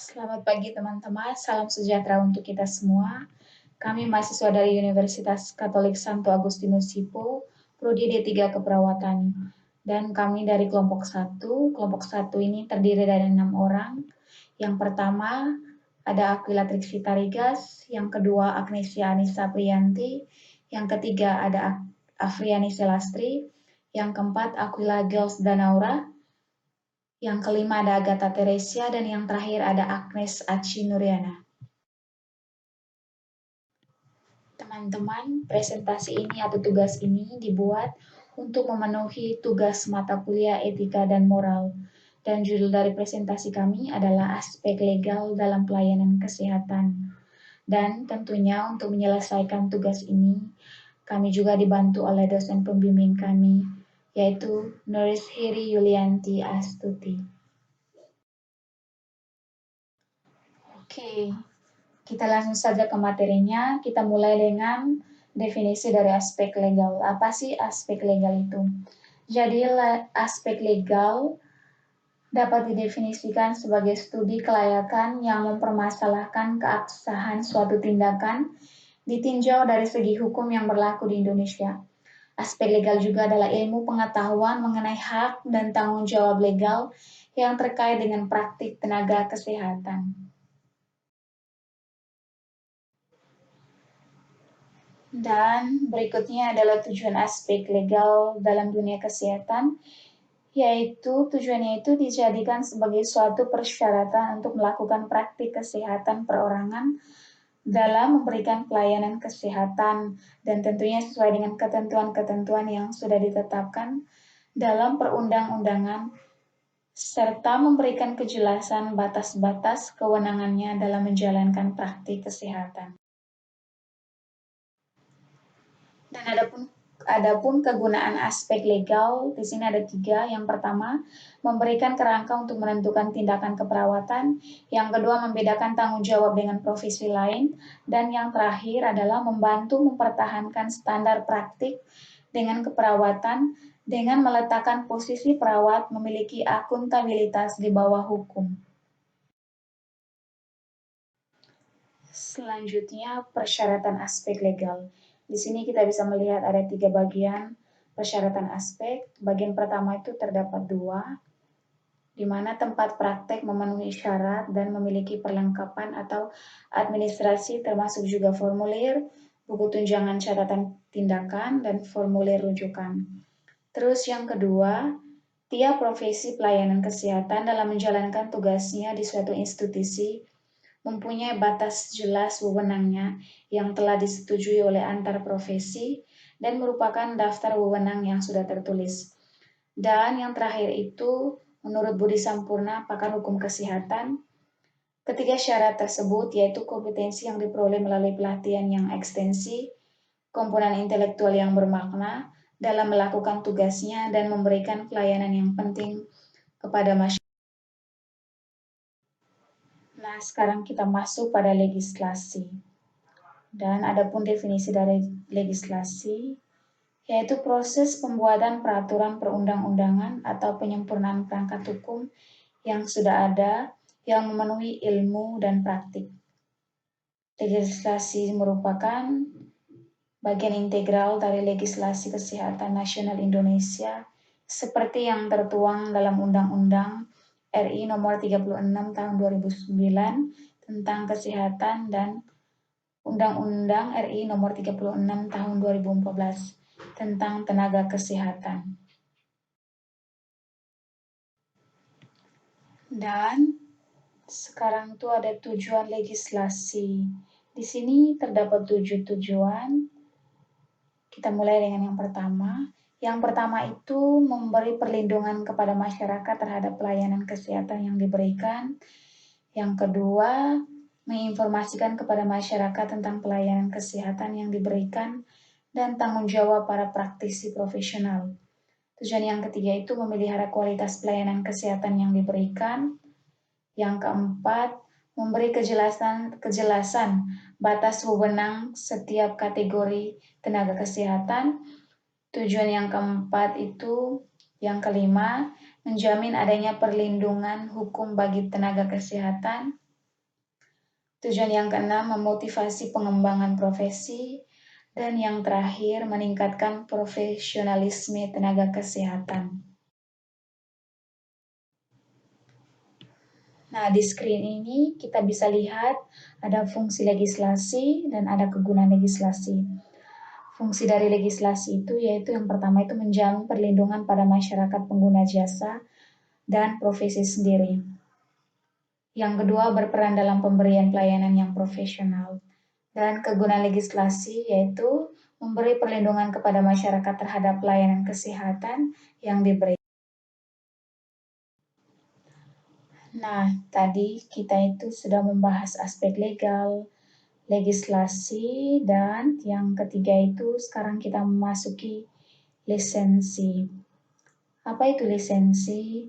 Selamat pagi teman-teman, salam sejahtera untuk kita semua. Kami mahasiswa dari Universitas Katolik Santo Agustinus Hippo, Prodi D3 Keperawatan. Dan kami dari kelompok 1. Kelompok 1 ini terdiri dari 6 orang. Yang pertama ada Aquila Triksi Tarigas, yang kedua Agnesia Anissa Priyanti, yang ketiga ada Afriani Selastri, yang keempat Aquila Gels Danaura, yang kelima ada Agatha Teresia, dan yang terakhir ada Agnes Aci Nuriana. Teman-teman, presentasi ini atau tugas ini dibuat untuk memenuhi tugas mata kuliah etika dan moral. Dan judul dari presentasi kami adalah aspek legal dalam pelayanan kesehatan. Dan tentunya untuk menyelesaikan tugas ini, kami juga dibantu oleh dosen pembimbing kami, yaitu Nurse Heri Yulianti Astuti. Oke, kita langsung saja ke materinya. Kita mulai dengan definisi dari aspek legal. Apa sih aspek legal itu? Jadi aspek legal dapat didefinisikan sebagai studi kelayakan yang mempermasalahkan keabsahan suatu tindakan ditinjau dari segi hukum yang berlaku di Indonesia. Aspek legal juga adalah ilmu pengetahuan mengenai hak dan tanggung jawab legal yang terkait dengan praktik tenaga kesehatan. Dan berikutnya adalah tujuan aspek legal dalam dunia kesehatan, yaitu tujuannya itu dijadikan sebagai suatu persyaratan untuk melakukan praktik kesehatan perorangan dalam memberikan pelayanan kesehatan dan tentunya sesuai dengan ketentuan-ketentuan yang sudah ditetapkan dalam perundang-undangan serta memberikan kejelasan batas-batas kewenangannya dalam menjalankan praktik kesehatan. Dan adapun kegunaan aspek legal, di sini ada 3. Yang pertama, memberikan kerangka untuk menentukan tindakan keperawatan. Yang kedua, membedakan tanggung jawab dengan profesi lain. Dan yang terakhir adalah membantu mempertahankan standar praktik dengan keperawatan dengan meletakkan posisi perawat memiliki akuntabilitas di bawah hukum. Selanjutnya, persyaratan aspek legal. Di sini kita bisa melihat ada 3 bagian persyaratan aspek. Bagian pertama itu terdapat 2, di mana tempat praktek memenuhi syarat dan memiliki perlengkapan atau administrasi termasuk juga formulir, buku tunjangan catatan tindakan, dan formulir rujukan. Terus yang kedua, tiap profesi pelayanan kesehatan dalam menjalankan tugasnya di suatu institusi mempunyai batas jelas wewenangnya yang telah disetujui oleh antar profesi dan merupakan daftar wewenang yang sudah tertulis. Dan yang terakhir itu, menurut Budi Sampurna, pakar hukum kesehatan, ketiga syarat tersebut yaitu kompetensi yang diperoleh melalui pelatihan yang ekstensi, komponen intelektual yang bermakna dalam melakukan tugasnya dan memberikan pelayanan yang penting kepada masyarakat. Nah, sekarang kita masuk pada legislasi. Dan adapun definisi dari legislasi, yaitu proses pembuatan peraturan perundang-undangan atau penyempurnaan perangkat hukum yang sudah ada, yang memenuhi ilmu dan praktik. Legislasi merupakan bagian integral dari legislasi kesehatan nasional Indonesia, seperti yang tertuang dalam Undang-Undang RI nomor 36 tahun 2009 tentang kesehatan dan Undang-Undang RI nomor 36 tahun 2014 tentang tenaga kesehatan. Dan sekarang itu ada tujuan legislasi. Di sini terdapat 7 tujuan. Kita mulai dengan yang pertama. Yang pertama itu memberi perlindungan kepada masyarakat terhadap pelayanan kesehatan yang diberikan. Yang kedua, menginformasikan kepada masyarakat tentang pelayanan kesehatan yang diberikan dan tanggung jawab para praktisi profesional. Tujuan yang ketiga itu memelihara kualitas pelayanan kesehatan yang diberikan. Yang keempat, memberi kejelasan batas wewenang setiap kategori tenaga kesehatan. Tujuan yang keempat itu, yang kelima, menjamin adanya perlindungan hukum bagi tenaga kesehatan. Tujuan yang keenam, memotivasi pengembangan profesi. Dan yang terakhir, meningkatkan profesionalisme tenaga kesehatan. Nah, di screen ini kita bisa lihat ada fungsi legislasi dan ada kegunaan legislasi. Fungsi dari legislasi itu yaitu yang pertama itu menjamin perlindungan pada masyarakat pengguna jasa dan profesi sendiri. Yang kedua, berperan dalam pemberian pelayanan yang profesional. Dan kegunaan legislasi yaitu memberi perlindungan kepada masyarakat terhadap pelayanan kesehatan yang diberi. Nah, tadi kita itu sudah membahas aspek legal, legislasi, dan yang ketiga itu sekarang kita memasuki lisensi. Apa itu lisensi?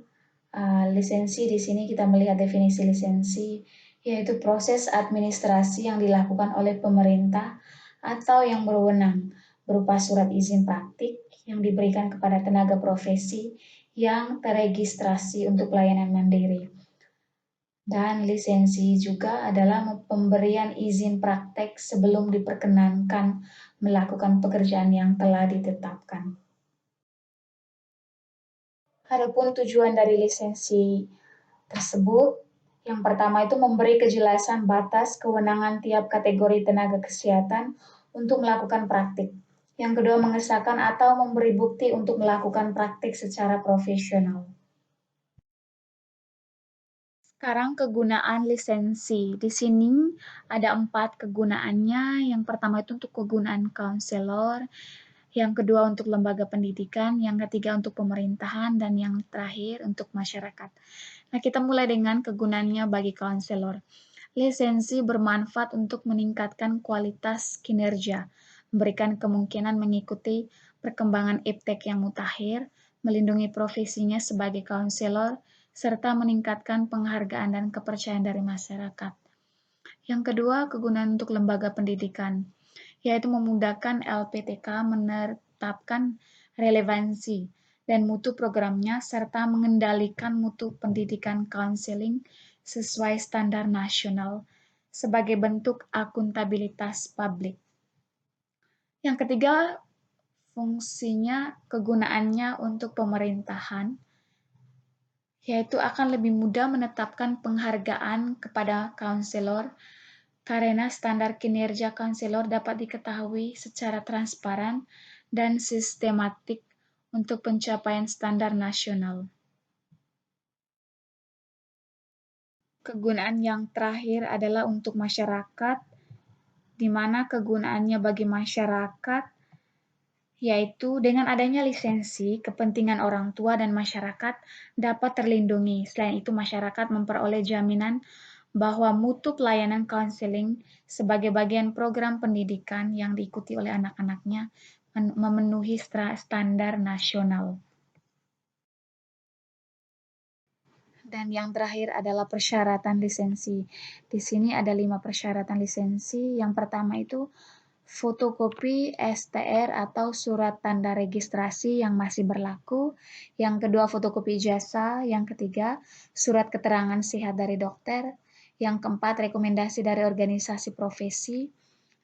Lisensi di sini kita melihat definisi lisensi, yaitu proses administrasi yang dilakukan oleh pemerintah atau yang berwenang berupa surat izin praktik yang diberikan kepada tenaga profesi yang teregistrasi untuk pelayanan mandiri. Dan lisensi juga adalah pemberian izin praktek sebelum diperkenankan melakukan pekerjaan yang telah ditetapkan. Adapun tujuan dari lisensi tersebut, yang pertama itu memberi kejelasan batas kewenangan tiap kategori tenaga kesehatan untuk melakukan praktik. Yang kedua, mengesahkan atau memberi bukti untuk melakukan praktik secara profesional. Sekarang kegunaan lisensi. Di sini ada 4 kegunaannya. Yang pertama itu untuk kegunaan konselor, yang kedua untuk lembaga pendidikan, yang ketiga untuk pemerintahan, dan yang terakhir untuk masyarakat. Nah, kita mulai dengan kegunaannya bagi konselor. Lisensi bermanfaat untuk meningkatkan kualitas kinerja, memberikan kemungkinan mengikuti perkembangan iptek yang mutakhir, melindungi profesinya sebagai konselor, serta meningkatkan penghargaan dan kepercayaan dari masyarakat. Yang kedua, kegunaan untuk lembaga pendidikan, yaitu memudahkan LPTK menetapkan relevansi dan mutu programnya serta mengendalikan mutu pendidikan konseling sesuai standar nasional sebagai bentuk akuntabilitas publik. Yang ketiga, fungsinya kegunaannya untuk pemerintahan, yaitu akan lebih mudah menetapkan penghargaan kepada konselor karena standar kinerja konselor dapat diketahui secara transparan dan sistematik untuk pencapaian standar nasional. Kegunaan yang terakhir adalah untuk masyarakat, di mana kegunaannya bagi masyarakat yaitu dengan adanya lisensi, kepentingan orang tua dan masyarakat dapat terlindungi. Selain itu, masyarakat memperoleh jaminan bahwa mutu pelayanan konseling sebagai bagian program pendidikan yang diikuti oleh anak-anaknya memenuhi standar nasional. Dan yang terakhir adalah persyaratan lisensi. Di sini ada 5 persyaratan lisensi. Yang pertama itu fotokopi STR atau surat tanda registrasi yang masih berlaku. Yang kedua, fotokopi ijazah. Yang ketiga, surat keterangan sehat dari dokter. Yang keempat, rekomendasi dari organisasi profesi.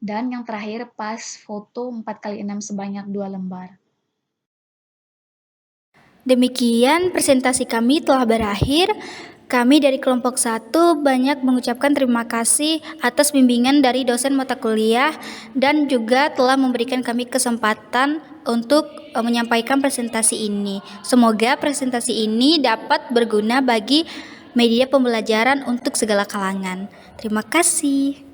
Dan yang terakhir, pas foto 4x6 sebanyak 2 lembar. Demikian presentasi kami telah berakhir. Kami dari kelompok 1 banyak mengucapkan terima kasih atas bimbingan dari dosen mata kuliah dan juga telah memberikan kami kesempatan untuk menyampaikan presentasi ini. Semoga presentasi ini dapat berguna bagi media pembelajaran untuk segala kalangan. Terima kasih.